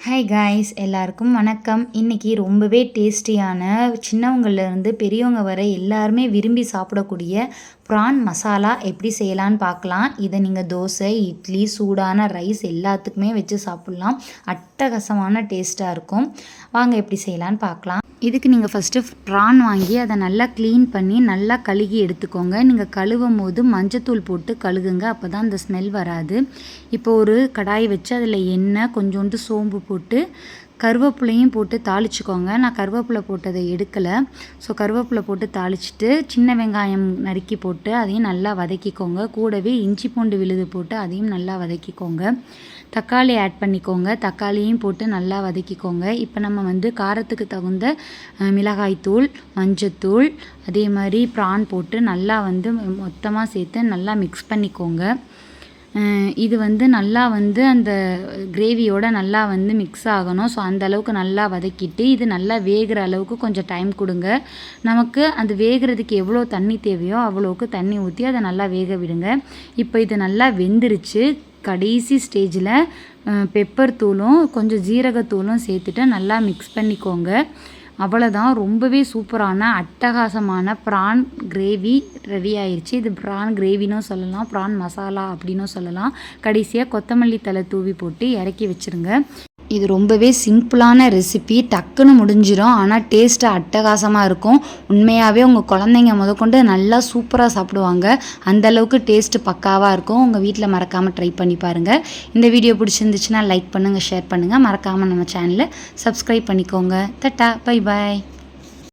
Hi guys, எல்லாருக்கும் வணக்கம். இன்றைக்கி ரொம்பவே டேஸ்டியான சின்னவங்கள்லேருந்து பெரியவங்க வரை எல்லாருமே விரும்பி சாப்பிடக்கூடிய ப்ரான் மசாலா எப்படி செய்யலான்னு பார்க்கலாம். இதை நீங்கள் தோசை, இட்லி, சூடான ரைஸ் எல்லாத்துக்குமே வச்சு சாப்பிட்லாம். அட்டகாசமான டேஸ்ட்டாக இருக்கும். வாங்க எப்படி செய்யலான்னு பார்க்கலாம். இதுக்கு நீங்கள் ஃபஸ்ட்டு ப்ரான் வாங்கி அதை நல்லா க்ளீன் பண்ணி நல்லா கழுகி எடுத்துக்கோங்க. நீங்கள் கழுவும் போது மஞ்சத்தூள் போட்டு கழுகுங்க, அப்போ தான் அந்த ஸ்மெல் வராது. இப்போ ஒரு கடாய் வச்சு அதில் எண்ணெய், கொஞ்சோண்டு சோம்பு போட்டு கருவேப்பிலையும் போட்டு தாளிச்சிக்கோங்க. நான் கருவேப்பிலை போட்டதை எடுக்கலை. ஸோ கருவேப்பிலை போட்டு தாளிச்சிட்டு சின்ன வெங்காயம் நறுக்கி போட்டு அதையும் நல்லா வதக்கிக்கோங்க. கூடவே இஞ்சி பூண்டு விழுது போட்டு அதையும் நல்லா வதக்கிக்கோங்க. தக்காளி ஆட் பண்ணிக்கோங்க. தக்காளியும் போட்டு நல்லா வதக்கிக்கோங்க. இப்போ நம்ம காரத்துக்கு தகுந்த மிளகாய்த்தூள், மஞ்சத்தூள், அதே மாதிரி ப்ரான் போட்டு நல்லா மொத்தமாக சேர்த்து நல்லா மிக்ஸ் பண்ணிக்கோங்க. இது நல்லா அந்த கிரேவியோட நல்லா மிக்ஸ் ஆகணும். ஸோ அந்த அளவுக்கு நல்லா வதக்கிட்டு இது நல்லா வேகிற அளவுக்கு கொஞ்சம் டைம் கொடுங்க. நமக்கு அது வேகிறதுக்கு எவ்வளோ தண்ணி தேவையோ அவ்வளோவுக்கு தண்ணி ஊற்றி அதை நல்லா வேக விடுங்க. இப்போ இது நல்லா வெந்துருச்சு. கடைசி ஸ்டேஜில் பெப்பர் தூளும் கொஞ்சம் ஜீரகத்தூளும் சேர்த்துட்டு நல்லா மிக்ஸ் பண்ணிக்கோங்க. அவ்வளோதான். ரொம்பவே சூப்பரான அட்டகாசமான ப்ரான் கிரேவி ரெடி ஆயிடுச்சு. இது ப்ரான் கிரேவினும் சொல்லலாம், ப்ரான் மசாலா அப்படின்னும் சொல்லலாம். கடைசியாக கொத்தமல்லி தழை தூவி போட்டு இறக்கி வச்சுருங்க. இது ரொம்பவே சிம்பிளான ரெசிபி, டக்குன்னு முடிஞ்சிடும். ஆனால் டேஸ்ட்டு அட்டகாசமாக இருக்கும். உண்மையாகவே உங்கள் குழந்தைங்க முதற்கொண்டு நல்லா சூப்பராக சாப்பிடுவாங்க. அந்தளவுக்கு டேஸ்ட்டு பக்காவாக இருக்கும். உங்கள் வீட்டில் மறக்காமல் ட்ரை பண்ணி பாருங்கள். இந்த வீடியோ பிடிச்சிருந்துச்சுன்னா லைக் பண்ணுங்கள், ஷேர் பண்ணுங்கள். மறக்காமல் நம்ம சேனலை சப்ஸ்கிரைப் பண்ணிக்கோங்க. Ta-ta, bye bye.